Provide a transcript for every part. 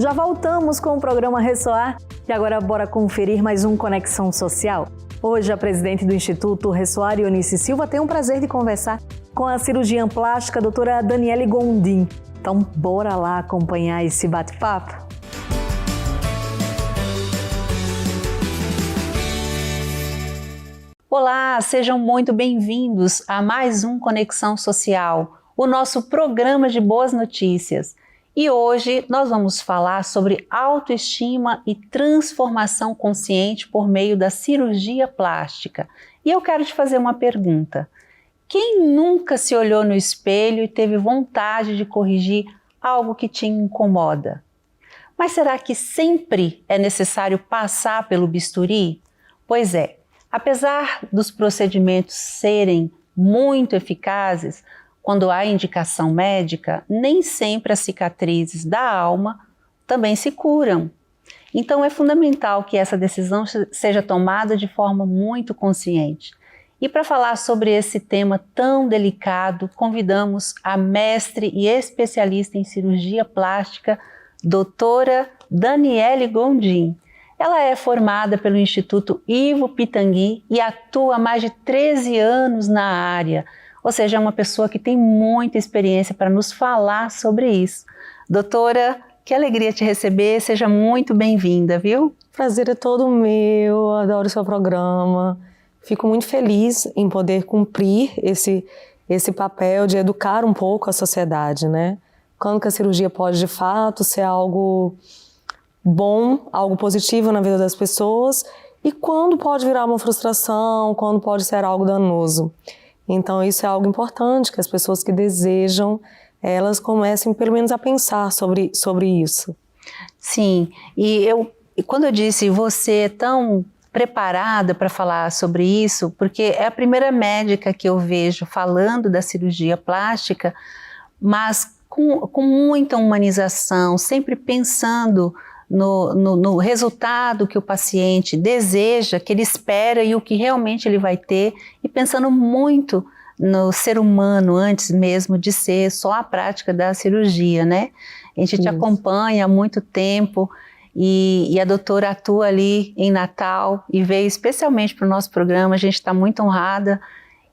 Já voltamos com o programa Ressoar e agora bora conferir mais um Conexão Social. Hoje a presidente do Instituto Ressoar, Ionice Silva, tem o prazer de conversar com a cirurgiã plástica, a doutora Daniele Gondim. Então bora lá acompanhar esse bate-papo? Olá, sejam muito bem-vindos a mais um Conexão Social, o nosso programa de boas notícias. E hoje nós vamos falar sobre autoestima e transformação consciente por meio da cirurgia plástica. E eu quero te fazer uma pergunta. Quem nunca se olhou no espelho e teve vontade de corrigir algo que te incomoda? Mas será que sempre é necessário passar pelo bisturi? Pois é. Apesar dos procedimentos serem muito eficazes, quando há indicação médica, nem sempre as cicatrizes da alma também se curam. Então é fundamental que essa decisão seja tomada de forma muito consciente. E para falar sobre esse tema tão delicado, convidamos a mestre e especialista em cirurgia plástica, doutora Daniele Gondim. Ela é formada pelo Instituto Ivo Pitangui e atua há mais de 13 anos na área, ou seja, é uma pessoa que tem muita experiência para nos falar sobre isso. Doutora, que alegria te receber, seja muito bem-vinda, viu? Prazer é todo meu, adoro o seu programa. Fico muito feliz em poder cumprir esse papel de educar um pouco a sociedade, né? Quando que a cirurgia pode, de fato, ser algo bom, algo positivo na vida das pessoas e quando pode virar uma frustração, quando pode ser algo danoso. Então isso é algo importante, que as pessoas que desejam, elas comecem pelo menos a pensar sobre isso. Sim, e quando eu disse você é tão preparada para falar sobre isso, porque é a primeira médica que eu vejo falando da cirurgia plástica, mas com muita humanização, sempre pensando no resultado que o paciente deseja, que ele espera e o que realmente ele vai ter, e pensando muito no ser humano antes mesmo de ser só a prática da cirurgia, né? A gente te acompanha há muito tempo e a doutora atua ali em Natal e veio especialmente para o nosso programa, a gente está muito honrada.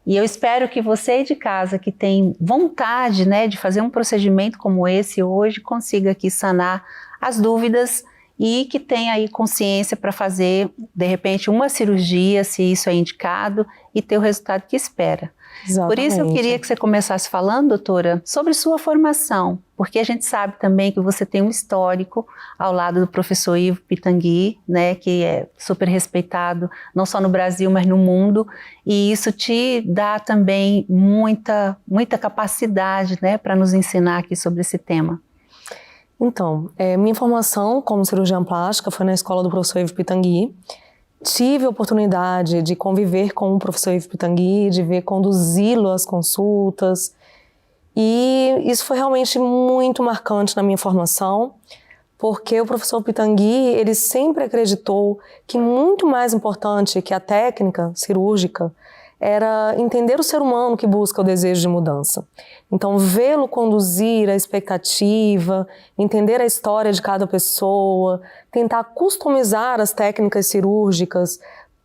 E eu espero que você aí de casa que tem vontade, né, de fazer um procedimento como esse hoje, consiga aqui sanar as dúvidas e que tenha aí consciência para fazer, de repente, uma cirurgia, se isso é indicado, e ter o resultado que espera. Exatamente. Por isso eu queria que você começasse falando, doutora, sobre sua formação, porque a gente sabe também que você tem um histórico ao lado do professor Ivo Pitangui, né, que é super respeitado, não só no Brasil, mas no mundo, e isso te dá também muita capacidade, né, para nos ensinar aqui sobre esse tema. Então, minha formação como cirurgiã plástica foi na escola do professor Ivo Pitangui. Tive a oportunidade de conviver com o professor Ivo Pitangui, de ver conduzi-lo às consultas, e isso foi realmente muito marcante na minha formação, porque o professor Pitangui, ele sempre acreditou que muito mais importante que a técnica cirúrgica era entender o ser humano que busca o desejo de mudança. Então, vê-lo conduzir a expectativa, entender a história de cada pessoa, tentar customizar as técnicas cirúrgicas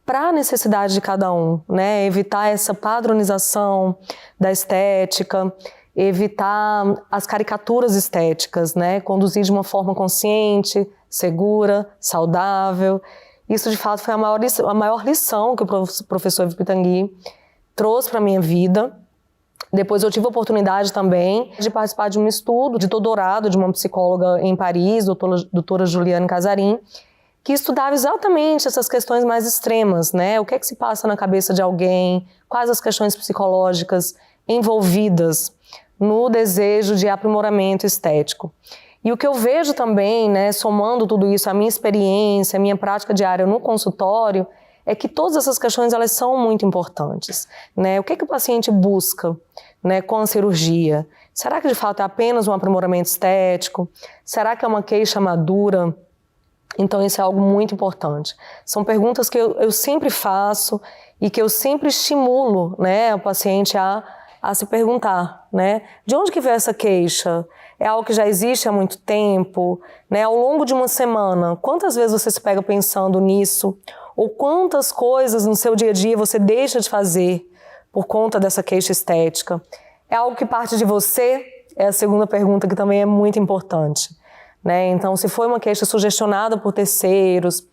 para a necessidade de cada um, né? Evitar essa padronização da estética, evitar as caricaturas estéticas, né? Conduzir de uma forma consciente, segura, saudável. Isso, de fato, foi a maior lição que o professor Ivo Pitangui trouxe para a minha vida. Depois eu tive a oportunidade também de participar de um estudo de doutorado de uma psicóloga em Paris, doutora Juliane Casarim, que estudava exatamente essas questões mais extremas, né? O que é que se passa na cabeça de alguém, quais as questões psicológicas envolvidas no desejo de aprimoramento estético. E o que eu vejo também, né, somando tudo isso, a minha experiência, a minha prática diária no consultório, é que todas essas questões elas são muito importantes, né? O que o paciente busca, né, com a cirurgia? Será que de fato é apenas um aprimoramento estético? Será que é uma queixa madura? Então isso é algo muito importante. São perguntas que eu sempre faço e que eu sempre estimulo, né, o paciente a a se perguntar, né? De onde que veio essa queixa? É algo que já existe há muito tempo, né? Ao longo de uma semana, quantas vezes você se pega pensando nisso? Ou quantas coisas no seu dia a dia você deixa de fazer por conta dessa queixa estética? É algo que parte de você? É a segunda pergunta, que também é muito importante, né? Então, se foi uma queixa sugestionada por terceiros,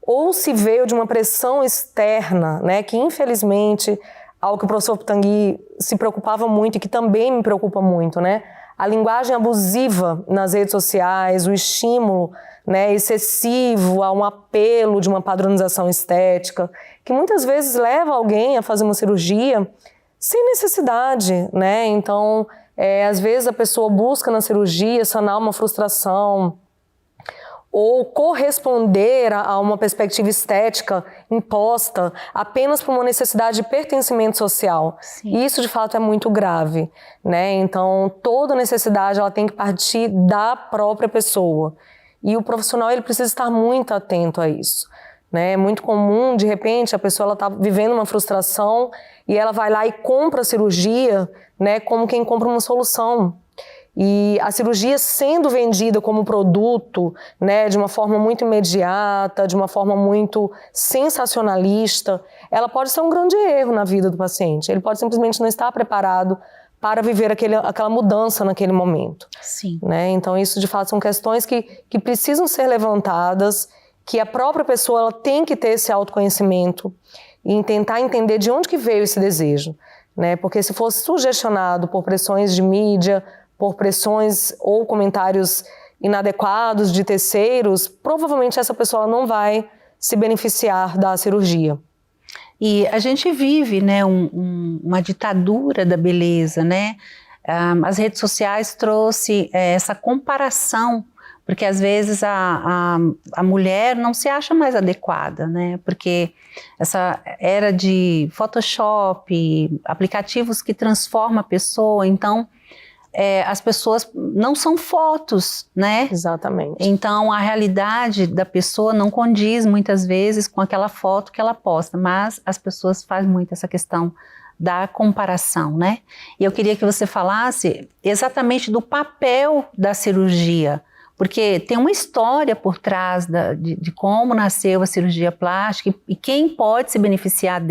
ou se veio de uma pressão externa, né? Que infelizmente, algo que o professor Pitangui se preocupava muito e que também me preocupa muito, né? A linguagem abusiva nas redes sociais, o estímulo, né, excessivo a um apelo de uma padronização estética, que muitas vezes leva alguém a fazer uma cirurgia sem necessidade, né? Então, às vezes a pessoa busca na cirurgia sanar uma frustração ou corresponder a uma perspectiva estética imposta apenas por uma necessidade de pertencimento social. Sim. E isso, de fato, é muito grave, né? Então, toda necessidade ela tem que partir da própria pessoa. E o profissional ele precisa estar muito atento a isso, né? É muito comum, de repente, a pessoa está vivendo uma frustração e ela vai lá e compra a cirurgia, né, como quem compra uma solução. E a cirurgia sendo vendida como produto, né, de uma forma muito imediata, de uma forma muito sensacionalista, ela pode ser um grande erro na vida do paciente. Ele pode simplesmente não estar preparado para viver aquela mudança naquele momento. Sim. Né? Então, isso de fato são questões que precisam ser levantadas, que a própria pessoa ela tem que ter esse autoconhecimento e tentar entender de onde que veio esse desejo. Né? Porque se fosse sugestionado por pressões de mídia, por pressões ou comentários inadequados de terceiros, provavelmente essa pessoa não vai se beneficiar da cirurgia. E a gente vive, né, uma ditadura da beleza, né? As redes sociais trouxe essa comparação, porque às vezes a mulher não se acha mais adequada, né? Porque essa era de Photoshop, aplicativos que transformam a pessoa, então as pessoas não são fotos, né? Exatamente. Então a realidade da pessoa não condiz muitas vezes com aquela foto que ela posta, mas as pessoas fazem muito essa questão da comparação, né? E eu queria que você falasse exatamente do papel da cirurgia, porque tem uma história por trás de como nasceu a cirurgia plástica e quem pode se beneficiar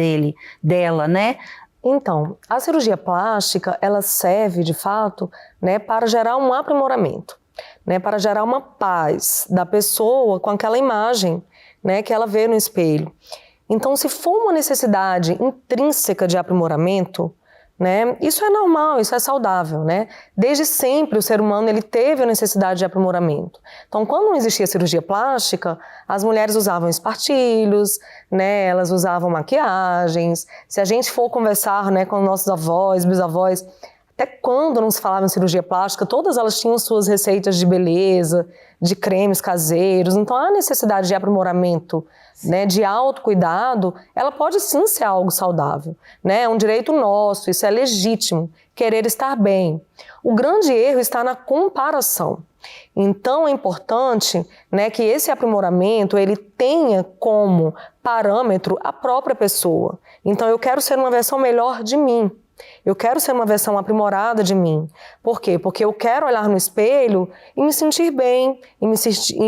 dela, né? Então, a cirurgia plástica, ela serve, de fato, né, para gerar um aprimoramento, né, para gerar uma paz da pessoa com aquela imagem, né, que ela vê no espelho. Então, se for uma necessidade intrínseca de aprimoramento, né, isso é normal, isso é saudável, né? Desde sempre o ser humano ele teve a necessidade de aprimoramento. Então, quando não existia cirurgia plástica, as mulheres usavam espartilhos, né, elas usavam maquiagens. Se a gente for conversar, né, com nossos avós, bisavós, até quando não se falava em cirurgia plástica, todas elas tinham suas receitas de beleza, de cremes caseiros. Então, a necessidade de aprimoramento, né, de autocuidado, ela pode sim ser algo saudável, né? É um direito nosso, isso é legítimo, querer estar bem. O grande erro está na comparação. Então é importante, né, que esse aprimoramento ele tenha como parâmetro a própria pessoa. Então eu quero ser uma versão melhor de mim. Eu quero ser uma versão aprimorada de mim. Por quê? Porque eu quero olhar no espelho e me sentir bem, e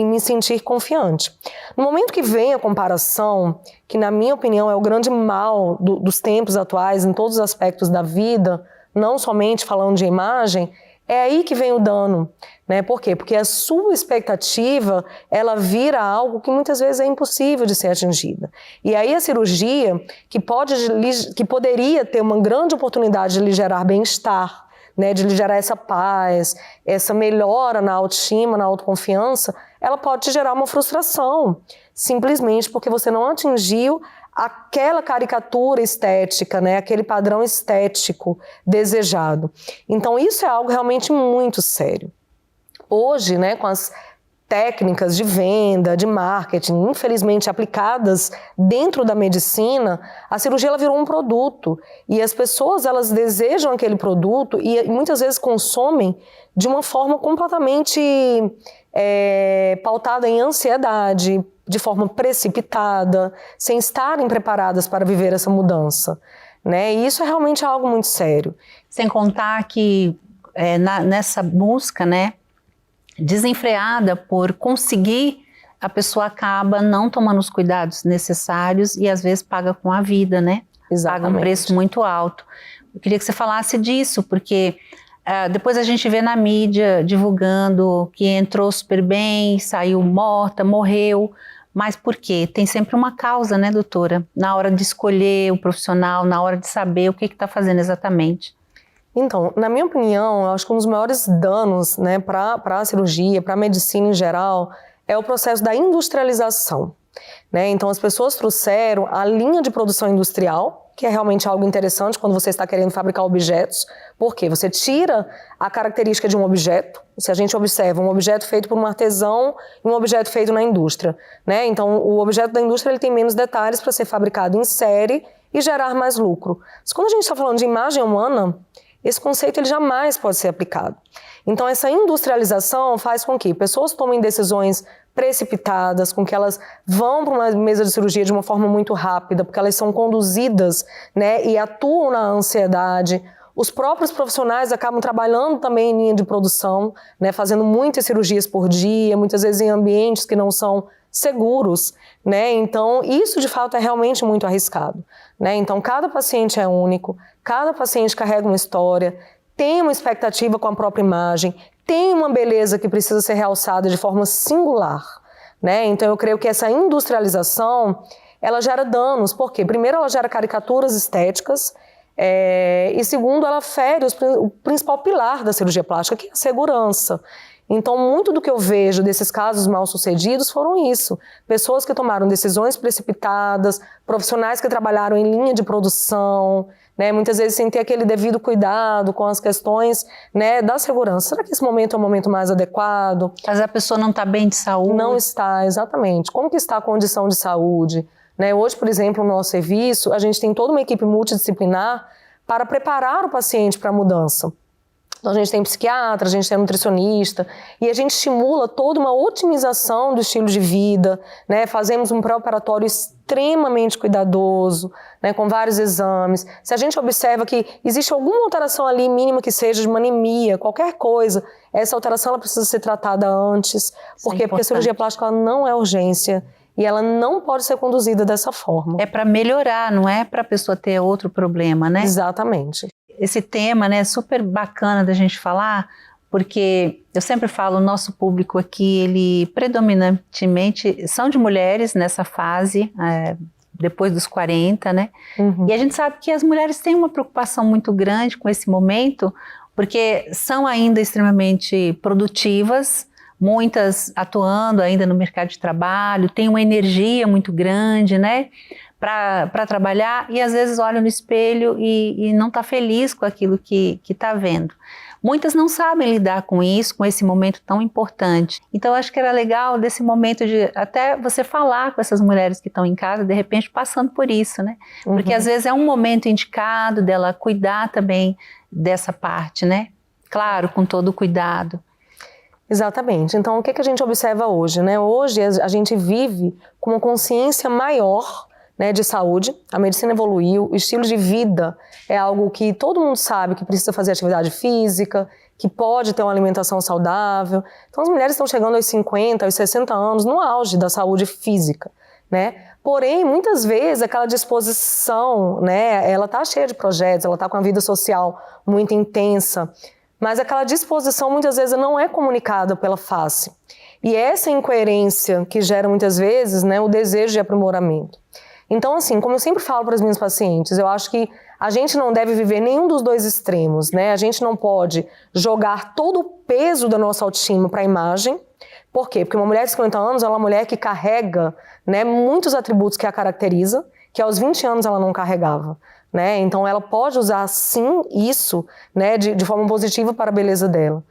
me sentir confiante. No momento que vem a comparação, que na minha opinião é o grande mal dos tempos atuais, em todos os aspectos da vida, não somente falando de imagem, é aí que vem o dano, né? Por quê? Porque a sua expectativa, ela vira algo que muitas vezes é impossível de ser atingida. E aí a cirurgia, que poderia ter uma grande oportunidade de lhe gerar bem-estar, né? De lhe gerar essa paz, essa melhora na autoestima, na autoconfiança, ela pode te gerar uma frustração, simplesmente porque você não atingiu aquela caricatura estética, né, aquele padrão estético desejado. Então isso é algo realmente muito sério. Hoje, né, com as técnicas de venda, de marketing, infelizmente aplicadas dentro da medicina, a cirurgia ela virou um produto e as pessoas elas desejam aquele produto e muitas vezes consomem de uma forma completamente pautada em ansiedade, de forma precipitada, sem estarem preparadas para viver essa mudança. né? E isso é realmente algo muito sério. Sem contar que nessa busca, né, desenfreada por conseguir, a pessoa acaba não tomando os cuidados necessários e às vezes paga com a vida, né? Exatamente. Paga um preço muito alto. Eu queria que você falasse disso, porque depois a gente vê na mídia divulgando que entrou super bem, saiu morta, morreu, mas por quê? Tem sempre uma causa, né, doutora? Na hora de escolher o profissional, na hora de saber o que está fazendo exatamente. Então, na minha opinião, eu acho que um dos maiores danos, né, para a cirurgia, para a medicina em geral, é o processo da industrialização, né? Então, as pessoas trouxeram a linha de produção industrial, que é realmente algo interessante quando você está querendo fabricar objetos, porque você tira a característica de um objeto, se a gente observa um objeto feito por um artesão e um objeto feito na indústria, né? Então, o objeto da indústria ele tem menos detalhes para ser fabricado em série e gerar mais lucro. Mas quando a gente está falando de imagem humana, esse conceito ele jamais pode ser aplicado. Então, essa industrialização faz com que pessoas tomem decisões precipitadas, com que elas vão para uma mesa de cirurgia de uma forma muito rápida, porque elas são conduzidas, né, e atuam na ansiedade. Os próprios profissionais acabam trabalhando também em linha de produção, né, fazendo muitas cirurgias por dia, muitas vezes em ambientes que não são seguros, né? Então, isso de fato é realmente muito arriscado, né? Então, cada paciente é único, cada paciente carrega uma história, tem uma expectativa com a própria imagem, tem uma beleza que precisa ser realçada de forma singular, né? Então, eu creio que essa industrialização, ela gera danos, porque primeiro ela gera caricaturas estéticas, e segundo, ela fere o principal pilar da cirurgia plástica, que é a segurança. Então, muito do que eu vejo desses casos mal-sucedidos foram isso. Pessoas que tomaram decisões precipitadas, profissionais que trabalharam em linha de produção, né, muitas vezes sem ter aquele devido cuidado com as questões, né, da segurança. Será que esse momento é o momento mais adequado? Mas a pessoa não está bem de saúde? Não está, exatamente. Como que está a condição de saúde? Né, hoje, por exemplo, no nosso serviço, a gente tem toda uma equipe multidisciplinar para preparar o paciente para a mudança. Então, a gente tem psiquiatra, a gente tem nutricionista e a gente estimula toda uma otimização do estilo de vida, né? Fazemos um pré-operatório extremamente cuidadoso, né? Com vários exames. Se a gente observa que existe alguma alteração ali mínima que seja de uma anemia, qualquer coisa, essa alteração ela precisa ser tratada antes. Por quê? Porque a cirurgia plástica ela não é urgência. E ela não pode ser conduzida dessa forma. É para melhorar, não é para a pessoa ter outro problema, né? Exatamente. Esse tema, né, é super bacana da gente falar, porque eu sempre falo, o nosso público aqui, ele predominantemente são de mulheres nessa fase, depois dos 40, né? Uhum. E a gente sabe que as mulheres têm uma preocupação muito grande com esse momento, porque são ainda extremamente produtivas, muitas atuando ainda no mercado de trabalho, têm uma energia muito grande, né, para trabalhar e às vezes olham no espelho e não está feliz com aquilo que está vendo. Muitas não sabem lidar com isso, com esse momento tão importante. Então eu acho que era legal desse momento de até você falar com essas mulheres que estão em casa, de repente passando por isso, né? Porque às vezes é um momento indicado dela cuidar também dessa parte, né? Claro, com todo o cuidado. Exatamente. Então, o que a gente observa hoje, né? Hoje a gente vive com uma consciência maior, né, de saúde. A medicina evoluiu, o estilo de vida é algo que todo mundo sabe que precisa fazer atividade física, que pode ter uma alimentação saudável. Então, as mulheres estão chegando aos 50, aos 60 anos no auge da saúde física, né? Porém, muitas vezes, aquela disposição, né, ela está cheia de projetos, ela está com a vida social muito intensa, mas aquela disposição muitas vezes não é comunicada pela face. E essa incoerência que gera muitas vezes, né, o desejo de aprimoramento. Então, assim, como eu sempre falo para as minhas pacientes, eu acho que a gente não deve viver nenhum dos dois extremos, né? A gente não pode jogar todo o peso da nossa autoestima para a imagem. Por quê? Porque uma mulher de 50 anos é uma mulher que carrega, né, muitos atributos que a caracteriza, que aos 20 anos ela não carregava. Né? Então ela pode usar sim isso, né, de forma positiva para a beleza dela.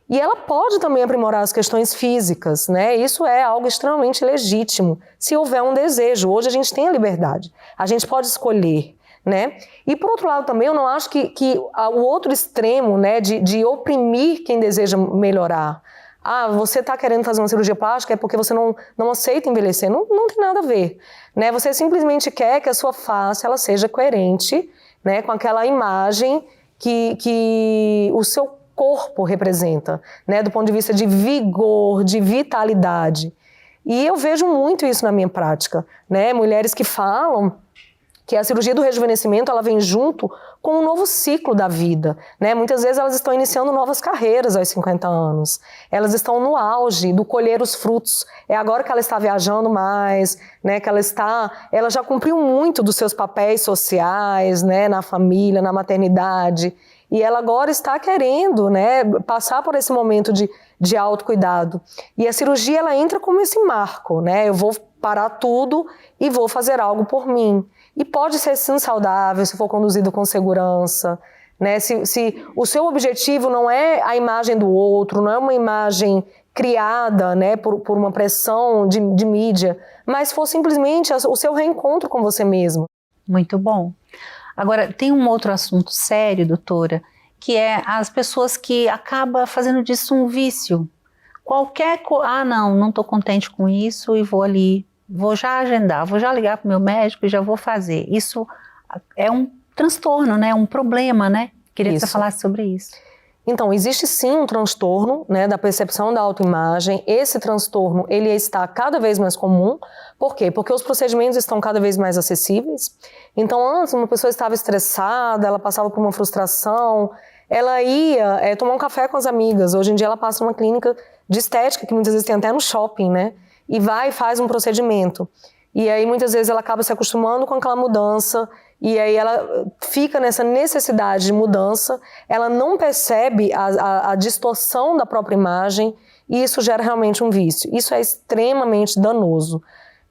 E ela pode também aprimorar as questões físicas, né? Isso é algo extremamente legítimo, se houver um desejo. Hoje a gente tem a liberdade, a gente pode escolher, né? E por outro lado também eu não acho que o outro extremo, né, de oprimir quem deseja melhorar. Ah, você está querendo fazer uma cirurgia plástica é porque você não aceita envelhecer. Não tem nada a ver, né? Você simplesmente quer que a sua face ela seja coerente, né, com aquela imagem que o seu corpo representa, né, do ponto de vista de vigor, de vitalidade. E eu vejo muito isso na minha prática, né, mulheres que falam que a cirurgia do rejuvenescimento ela vem junto com um novo ciclo da vida, né? Muitas vezes elas estão iniciando novas carreiras aos 50 anos, elas estão no auge do colher os frutos, é agora que ela está viajando mais, né? Que ela já cumpriu muito dos seus papéis sociais, né? Na família, na maternidade, e ela agora está querendo, né? Passar por esse momento de autocuidado, e a cirurgia ela entra como esse marco, né? Eu vou parar tudo e vou fazer algo por mim. E pode ser sim saudável, se for conduzido com segurança, né? Se o seu objetivo não é a imagem do outro, não é uma imagem criada, né, por uma pressão de mídia, mas for simplesmente o seu reencontro com você mesmo. Muito bom. Agora, tem um outro assunto sério, doutora, que é as pessoas que acabam fazendo disso um vício. Não estou contente com isso e vou ali. Vou já agendar, vou já ligar para o meu médico e já vou fazer. Isso é um transtorno, né? Um problema, né? Queria que você falasse sobre isso. Então, existe sim um transtorno, né, da percepção da autoimagem. Esse transtorno, ele está cada vez mais comum. Por quê? Porque os procedimentos estão cada vez mais acessíveis. Então, antes, uma pessoa estava estressada, ela passava por uma frustração, ela ia tomar um café com as amigas. Hoje em dia, ela passa numa clínica de estética, que muitas vezes tem até no shopping, né? E vai e faz um procedimento. E aí, muitas vezes, ela acaba se acostumando com aquela mudança, e aí ela fica nessa necessidade de mudança, ela não percebe a distorção da própria imagem, e isso gera realmente um vício. Isso é extremamente danoso.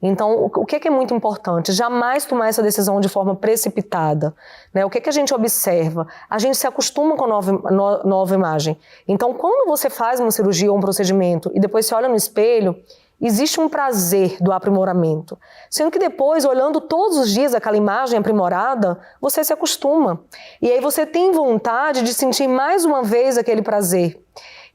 Então, o que é muito importante? Jamais tomar essa decisão de forma precipitada, né? O que a gente observa? A gente se acostuma com a nova imagem. Então, quando você faz uma cirurgia ou um procedimento, e depois você olha no espelho, existe um prazer do aprimoramento. Sendo que depois, olhando todos os dias aquela imagem aprimorada, você se acostuma. E aí você tem vontade de sentir mais uma vez aquele prazer.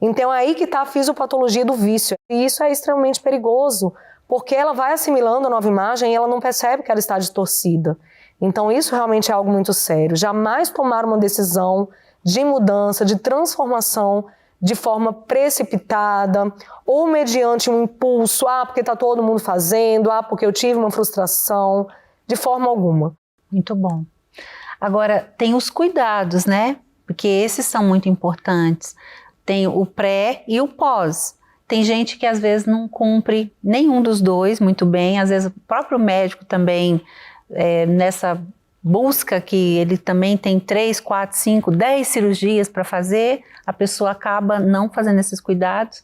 Então é aí que está a fisiopatologia do vício. E isso é extremamente perigoso, porque ela vai assimilando a nova imagem e ela não percebe que ela está distorcida. Então isso realmente é algo muito sério. Jamais tomar uma decisão de mudança, de transformação, de forma precipitada, ou mediante um impulso, porque está todo mundo fazendo, porque eu tive uma frustração, de forma alguma. Muito bom. Agora, tem os cuidados, né? Porque esses são muito importantes. Tem o pré e o pós. Tem gente que às vezes não cumpre nenhum dos dois muito bem, às vezes o próprio médico também, nessa busca que ele também tem 3, 4, 5, 10 cirurgias para fazer, a pessoa acaba não fazendo esses cuidados.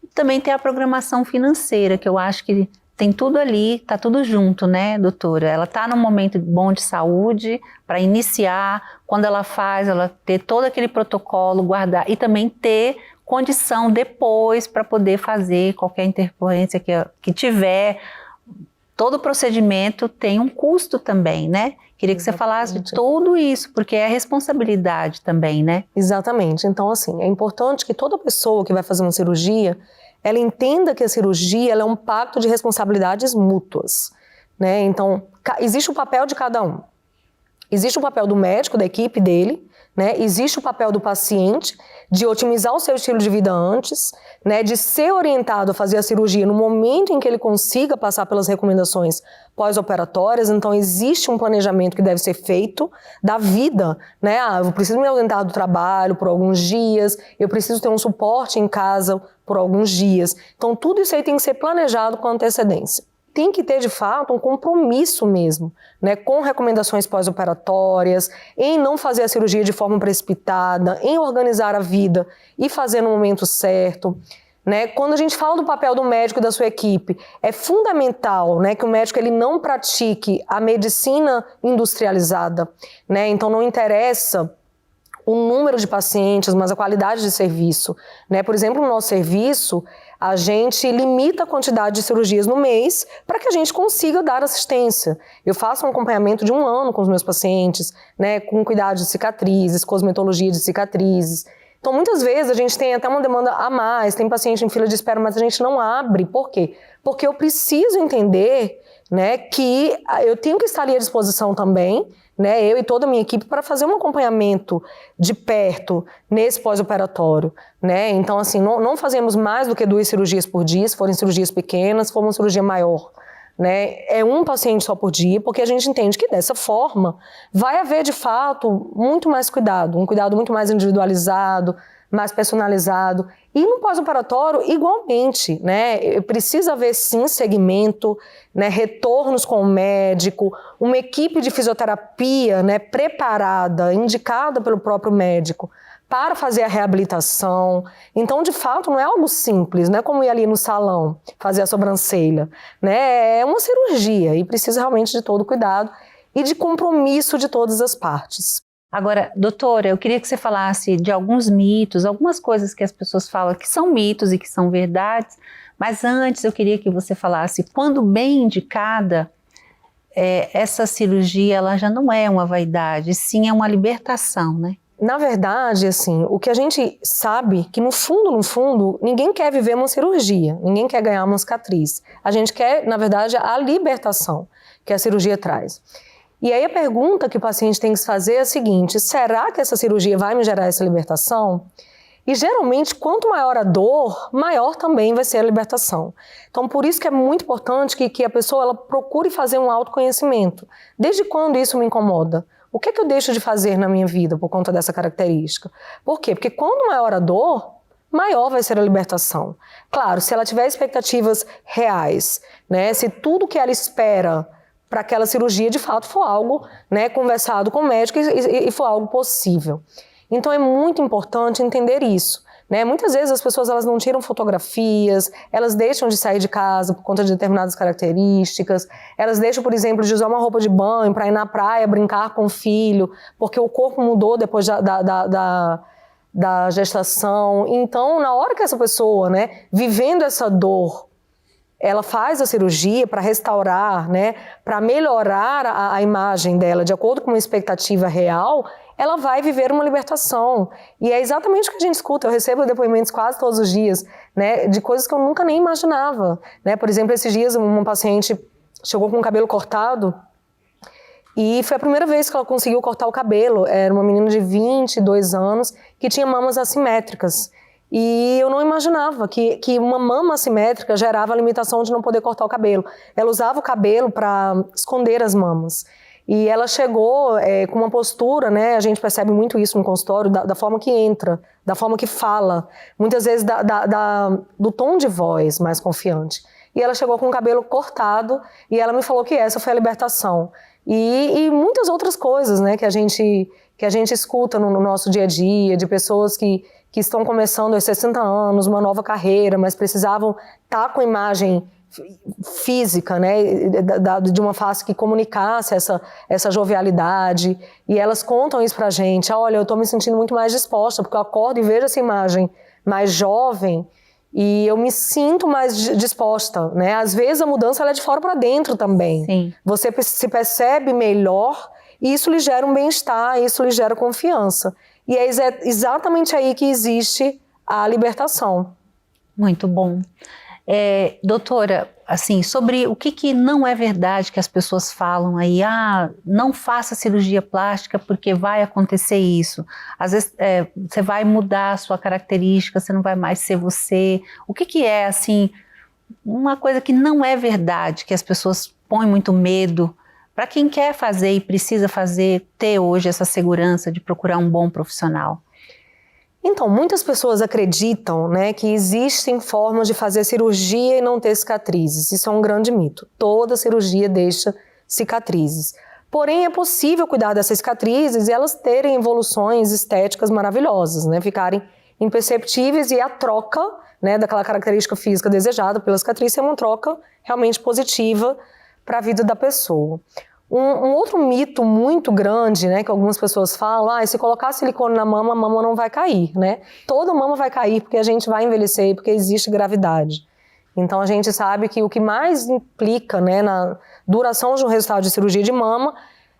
E também tem a programação financeira, que eu acho que tem tudo ali, está tudo junto, né, doutora? Ela está num momento bom de saúde para iniciar, quando ela faz, ela ter todo aquele protocolo, guardar, e também ter condição depois para poder fazer qualquer intercorrência que tiver. Todo procedimento tem um custo também, né? Queria que você falasse de tudo isso, porque é responsabilidade também, né? Exatamente. Então, assim, é importante que toda pessoa que vai fazer uma cirurgia, ela entenda que a cirurgia ela é um pacto de responsabilidades mútuas, né? Então, existe o papel de cada um. Existe o papel do médico, da equipe dele, né? Existe o papel do paciente de otimizar o seu estilo de vida antes, né? De ser orientado a fazer a cirurgia no momento em que ele consiga passar pelas recomendações pós-operatórias. Então existe um planejamento que deve ser feito da vida, né? Eu preciso me ausentar do trabalho por alguns dias, eu preciso ter um suporte em casa por alguns dias. Então tudo isso aí tem que ser planejado com antecedência. Tem que ter, de fato, um compromisso mesmo, né, com recomendações pós-operatórias, em não fazer a cirurgia de forma precipitada, em organizar a vida e fazer no momento certo. Né? Quando a gente fala do papel do médico e da sua equipe, é fundamental, né, que o médico ele não pratique a medicina industrializada. Né? Então não interessa o número de pacientes, mas a qualidade de serviço. Né? Por exemplo, no nosso serviço, a gente limita a quantidade de cirurgias no mês para que a gente consiga dar assistência. Eu faço um acompanhamento de 1 ano com os meus pacientes, né, com cuidado de cicatrizes, cosmetologia de cicatrizes. Então, muitas vezes a gente tem até uma demanda a mais, tem paciente em fila de espera, mas a gente não abre. Por quê? Porque eu preciso entender, né, que eu tenho que estar ali à disposição também, né, eu e toda a minha equipe, para fazer um acompanhamento de perto nesse pós-operatório, né? Então, assim, não fazemos mais do que 2 cirurgias por dia, se forem cirurgias pequenas, se for uma cirurgia maior, né? É um paciente só por dia, porque a gente entende que dessa forma vai haver, de fato, muito mais cuidado, um cuidado muito mais individualizado, mais personalizado. E no pós-operatório, igualmente, né? Precisa haver, sim, segmento, né? Retornos com o médico, uma equipe de fisioterapia, né? Preparada, indicada pelo próprio médico para fazer a reabilitação. Então, de fato, não é algo simples, não é como ir ali no salão fazer a sobrancelha, né? É uma cirurgia e precisa realmente de todo cuidado e de compromisso de todas as partes. Agora, doutora, eu queria que você falasse de alguns mitos, algumas coisas que as pessoas falam que são mitos e que são verdades, mas antes eu queria que você falasse, quando bem indicada, essa cirurgia ela já não é uma vaidade, sim é uma libertação, né? Na verdade, assim, o que a gente sabe que no fundo, ninguém quer viver uma cirurgia, ninguém quer ganhar uma cicatriz. A gente quer, na verdade, a libertação que a cirurgia traz. E aí a pergunta que o paciente tem que se fazer é a seguinte: será que essa cirurgia vai me gerar essa libertação? E geralmente, quanto maior a dor, maior também vai ser a libertação. Então, por isso que é muito importante que a pessoa ela procure fazer um autoconhecimento. Desde quando isso me incomoda? O que é que eu deixo de fazer na minha vida por conta dessa característica? Por quê? Porque quanto maior a dor, maior vai ser a libertação. Claro, se ela tiver expectativas reais, né? Se tudo que ela espera para aquela cirurgia, de fato, for algo, né, conversado com o médico e for algo possível. Então, é muito importante entender isso, né? Muitas vezes as pessoas elas não tiram fotografias, elas deixam de sair de casa por conta de determinadas características, elas deixam, por exemplo, de usar uma roupa de banho para ir na praia brincar com o filho, porque o corpo mudou depois da gestação. Então, na hora que essa pessoa, né, vivendo essa dor, ela faz a cirurgia para restaurar, né, para melhorar a imagem dela de acordo com uma expectativa real, ela vai viver uma libertação. E é exatamente o que a gente escuta. Eu recebo depoimentos quase todos os dias, né, de coisas que eu nunca nem imaginava, né? Por exemplo, esses dias uma paciente chegou com o cabelo cortado e foi a primeira vez que ela conseguiu cortar o cabelo. Era uma menina de 22 anos que tinha mamas assimétricas. E eu não imaginava que uma mama assimétrica gerava a limitação de não poder cortar o cabelo. Ela usava o cabelo para esconder as mamas. E ela chegou com uma postura, né? A gente percebe muito isso no consultório, da forma que entra, da forma que fala, muitas vezes do tom de voz mais confiante. E ela chegou com o cabelo cortado e ela me falou que essa foi a libertação. E muitas outras coisas, né? Que a gente escuta no nosso dia a dia, de pessoas que estão começando aos 60 anos, uma nova carreira, mas precisavam estar com imagem física, né, de uma face que comunicasse essa jovialidade, e elas contam isso pra gente: olha, eu tô me sentindo muito mais disposta, porque eu acordo e vejo essa imagem mais jovem, e eu me sinto mais disposta, né, às vezes a mudança ela é de fora para dentro também. Sim. Você se percebe melhor, e isso lhe gera um bem-estar, isso lhe gera confiança, e é exatamente aí que existe a libertação. Muito bom. Doutora, assim, sobre o que não é verdade que as pessoas falam aí, não faça cirurgia plástica porque vai acontecer isso. Às vezes você vai mudar a sua característica, você não vai mais ser você. O que é, assim, uma coisa que não é verdade, que as pessoas põem muito medo, para quem quer fazer e precisa fazer, ter hoje essa segurança de procurar um bom profissional? Então, muitas pessoas acreditam, né, que existem formas de fazer cirurgia e não ter cicatrizes. Isso é um grande mito. Toda cirurgia deixa cicatrizes. Porém, é possível cuidar dessas cicatrizes e elas terem evoluções estéticas maravilhosas, né, ficarem imperceptíveis, e a troca, né, daquela característica física desejada pela cicatriz é uma troca realmente positiva para a vida da pessoa. Um outro mito muito grande, né, que algumas pessoas falam: se colocar silicone na mama, a mama não vai cair, né? Toda mama vai cair porque a gente vai envelhecer, porque existe gravidade. Então a gente sabe que o que mais implica, né, na duração de um resultado de cirurgia de mama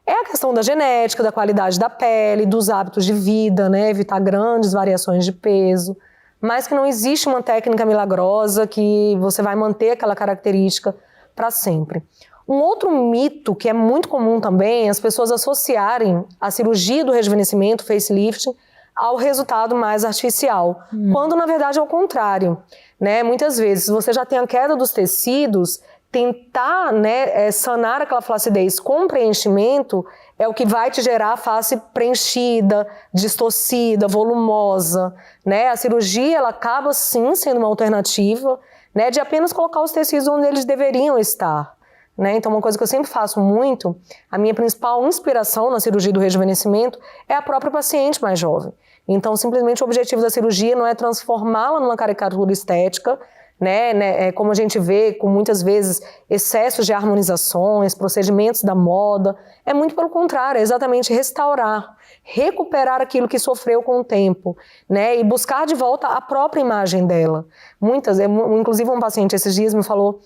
é a questão da genética, da qualidade da pele, dos hábitos de vida, né, evitar grandes variações de peso, mas que não existe uma técnica milagrosa que você vai manter aquela característica para sempre. Um outro mito que é muito comum também, as pessoas associarem a cirurgia do rejuvenescimento, facelift, ao resultado mais artificial, quando na verdade é o contrário, né? Muitas vezes você já tem a queda dos tecidos, tentar, né, sanar aquela flacidez com preenchimento é o que vai te gerar a face preenchida, distorcida, volumosa, né? A cirurgia, ela acaba sim sendo uma alternativa, né, de apenas colocar os tecidos onde eles deveriam estar, né? Então, uma coisa que eu sempre faço muito, a minha principal inspiração na cirurgia do rejuvenescimento é a própria paciente mais jovem. Então, simplesmente o objetivo da cirurgia não é transformá-la numa caricatura estética, né, como a gente vê com muitas vezes excessos de harmonizações, procedimentos da moda, é muito pelo contrário, é exatamente restaurar, recuperar aquilo que sofreu com o tempo, né, e buscar de volta a própria imagem dela. Inclusive um paciente esses dias me falou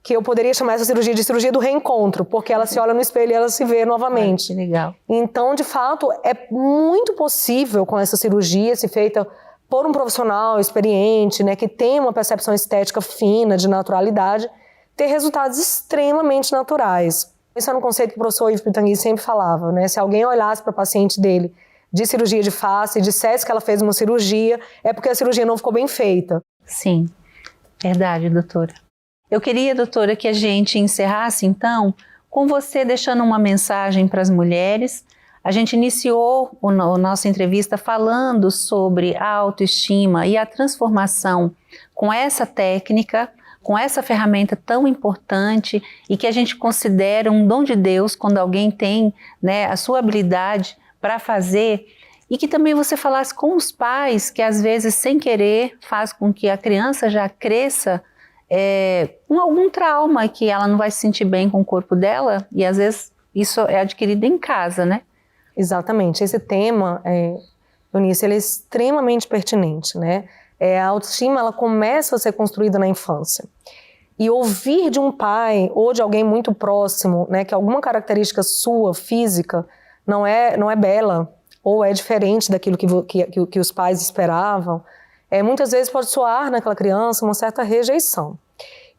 que eu poderia chamar essa cirurgia de cirurgia do reencontro, porque ela se olha no espelho e ela se vê novamente. Que legal. Então, de fato, é muito possível com essa cirurgia, se feita por um profissional experiente, né, que tem uma percepção estética fina, de naturalidade, ter resultados extremamente naturais. Isso era um conceito que o professor Yves Pitangui sempre falava, né? Se alguém olhasse para o paciente dele de cirurgia de face e dissesse que ela fez uma cirurgia, é porque a cirurgia não ficou bem feita. Sim, verdade, doutora. Eu queria, doutora, que a gente encerrasse, então, com você deixando uma mensagem para as mulheres. A gente iniciou a nossa entrevista falando sobre a autoestima e a transformação com essa técnica, com essa ferramenta tão importante e que a gente considera um dom de Deus quando alguém tem, né, a sua habilidade para fazer, e que também você falasse com os pais que às vezes sem querer faz com que a criança já cresça com algum trauma, que ela não vai se sentir bem com o corpo dela, e às vezes isso é adquirido em casa, né? Exatamente, esse tema, Eunice, ele é extremamente pertinente, né? A autoestima, ela começa a ser construída na infância. E ouvir de um pai ou de alguém muito próximo, né, que alguma característica sua, física, não é bela, ou é diferente daquilo que os pais esperavam, muitas vezes pode soar naquela criança uma certa rejeição.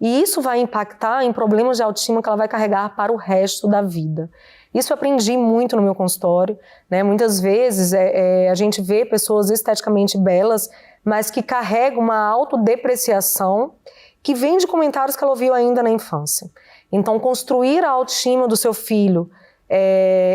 E isso vai impactar em problemas de autoestima que ela vai carregar para o resto da vida. Isso eu aprendi muito no meu consultório, né? Muitas vezes a gente vê pessoas esteticamente belas, mas que carregam uma autodepreciação que vem de comentários que ela ouviu ainda na infância. Então, construir a autoestima do seu filho,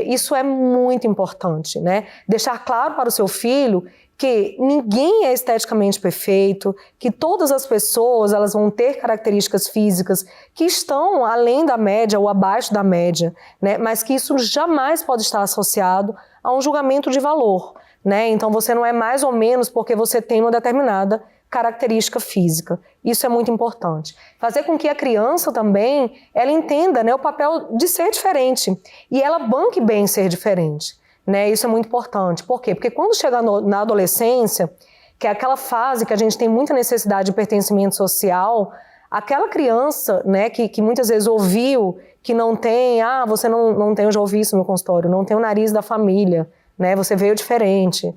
isso é muito importante, né? Deixar claro para o seu filho que ninguém é esteticamente perfeito, que todas as pessoas elas vão ter características físicas que estão além da média ou abaixo da média, né? Mas que isso jamais pode estar associado a um julgamento de valor, né? Então você não é mais ou menos porque você tem uma determinada característica física. Isso é muito importante. Fazer com que a criança também ela entenda, né, o papel de ser diferente e ela banque bem ser diferente. Né, isso é muito importante. Por quê? Porque quando chega na adolescência, que é aquela fase que a gente tem muita necessidade de pertencimento social, aquela criança, né, que muitas vezes ouviu que não tem, você não tem, eu já ouvi isso no consultório, não tem o nariz da família, né, você veio diferente.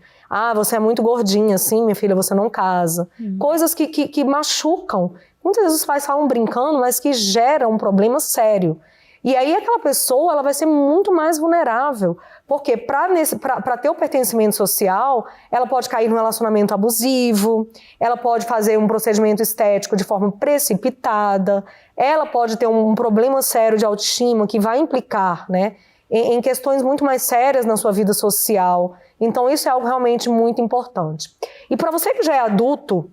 Você é muito gordinha, assim, minha filha, você não casa. Coisas que machucam. Muitas vezes os pais falam brincando, mas que geram um problema sério. E aí aquela pessoa ela vai ser muito mais vulnerável, porque para ter o pertencimento social, ela pode cair num relacionamento abusivo, ela pode fazer um procedimento estético de forma precipitada, ela pode ter um problema sério de autoestima que vai implicar, né, em questões muito mais sérias na sua vida social. Então isso é algo realmente muito importante. E para você que já é adulto,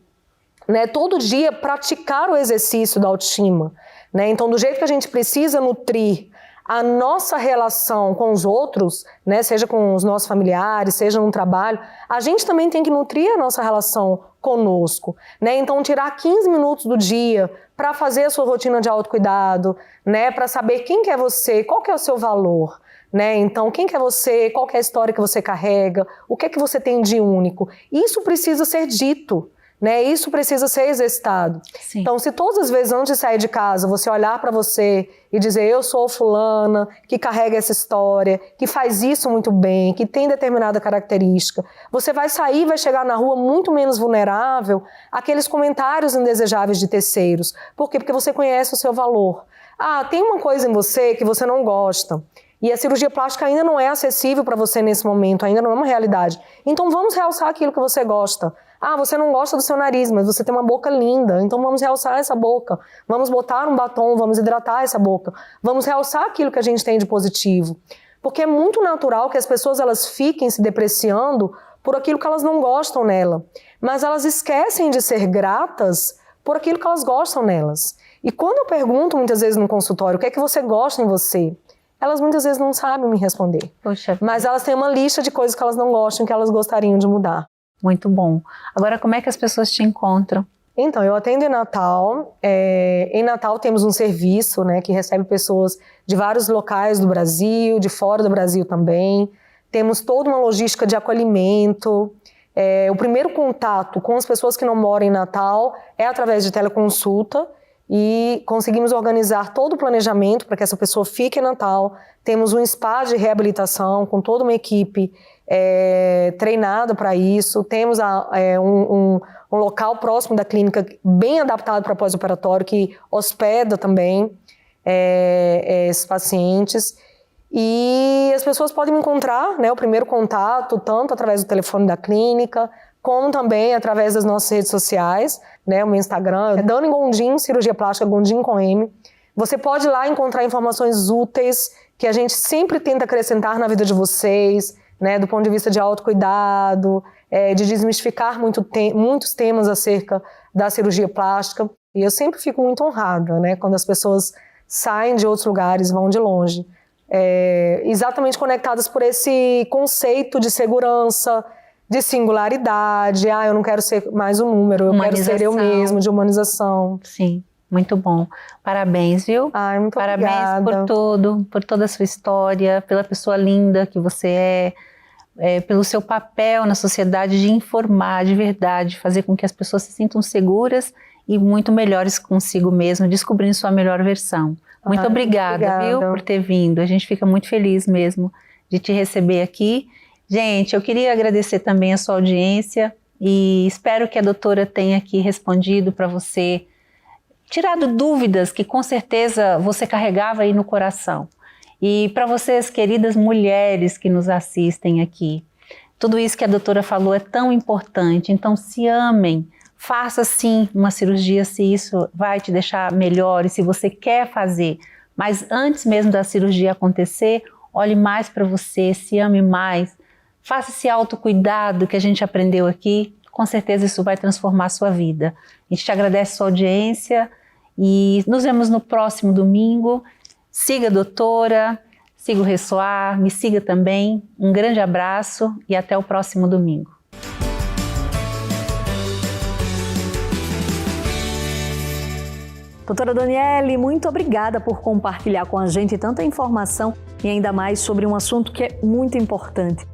né, todo dia praticar o exercício da autoestima, né? Então, do jeito que a gente precisa nutrir a nossa relação com os outros, né, seja com os nossos familiares, seja no trabalho, a gente também tem que nutrir a nossa relação conosco, né? Então, tirar 15 minutos do dia para fazer a sua rotina de autocuidado, né, para saber quem que é você, qual que é o seu valor, né? Então, quem que é você, qual que é a história que você carrega, o que é que você tem de único. Isso precisa ser dito, né? Isso precisa ser exercitado. Sim. Então, se todas as vezes antes de sair de casa, você olhar para você e dizer, eu sou fulana, que carrega essa história, que faz isso muito bem, que tem determinada característica, você vai sair, vai chegar na rua muito menos vulnerável àqueles comentários indesejáveis de terceiros. Por quê? Porque você conhece o seu valor. Ah, tem uma coisa em você que você não gosta. E a cirurgia plástica ainda não é acessível para você nesse momento, ainda não é uma realidade. Então vamos realçar aquilo que você gosta. Ah, você não gosta do seu nariz, mas você tem uma boca linda, então vamos realçar essa boca. Vamos botar um batom, vamos hidratar essa boca. Vamos realçar aquilo que a gente tem de positivo. Porque é muito natural que as pessoas elas fiquem se depreciando por aquilo que elas não gostam nela. Mas elas esquecem de ser gratas por aquilo que elas gostam nelas. E quando eu pergunto muitas vezes no consultório, o que é que você gosta em você? Elas muitas vezes não sabem me responder. Poxa. Mas elas têm uma lista de coisas que elas não gostam, que elas gostariam de mudar. Muito bom. Agora, como é que as pessoas te encontram? Então, eu atendo em Natal. Em Natal temos um serviço, né, que recebe pessoas de vários locais do Brasil, de fora do Brasil também. Temos toda uma logística de acolhimento. O primeiro contato com as pessoas que não moram em Natal é através de teleconsulta. E conseguimos organizar todo o planejamento para que essa pessoa fique em Natal. Temos um spa de reabilitação com toda uma equipe treinada para isso. Temos um local próximo da clínica bem adaptado para pós-operatório que hospeda também esses pacientes. E as pessoas podem me encontrar, né, o primeiro contato, tanto através do telefone da clínica, como também através das nossas redes sociais, né, o meu Instagram é Dani Gondim, cirurgia plástica Gondim com M. Você pode ir lá encontrar informações úteis que a gente sempre tenta acrescentar na vida de vocês, né, do ponto de vista de autocuidado, de desmistificar muitos temas acerca da cirurgia plástica. E eu sempre fico muito honrada, né, quando as pessoas saem de outros lugares, vão de longe, exatamente conectadas por esse conceito de segurança, de singularidade, eu não quero ser mais um número, eu quero ser eu mesmo, de humanização. Sim, muito bom. Parabéns, viu? Muito Parabéns obrigada. por tudo, por toda a sua história, pela pessoa linda que você pelo seu papel na sociedade de informar de verdade, fazer com que as pessoas se sintam seguras e muito melhores consigo mesmo, descobrindo sua melhor versão. Muito obrigada, viu, por ter vindo. A gente fica muito feliz mesmo de te receber aqui. Gente, eu queria agradecer também a sua audiência e espero que a doutora tenha aqui respondido para você, tirado dúvidas que com certeza você carregava aí no coração. E para vocês, queridas mulheres que nos assistem aqui, tudo isso que a doutora falou é tão importante, então se amem, faça sim uma cirurgia se isso vai te deixar melhor e se você quer fazer, mas antes mesmo da cirurgia acontecer, olhe mais para você, se ame mais. Faça esse autocuidado que a gente aprendeu aqui, com certeza isso vai transformar a sua vida. A gente te agradece a sua audiência e nos vemos no próximo domingo. Siga a doutora, siga o Ressoar, me siga também. Um grande abraço e até o próximo domingo. Doutora Daniele, muito obrigada por compartilhar com a gente tanta informação e ainda mais sobre um assunto que é muito importante.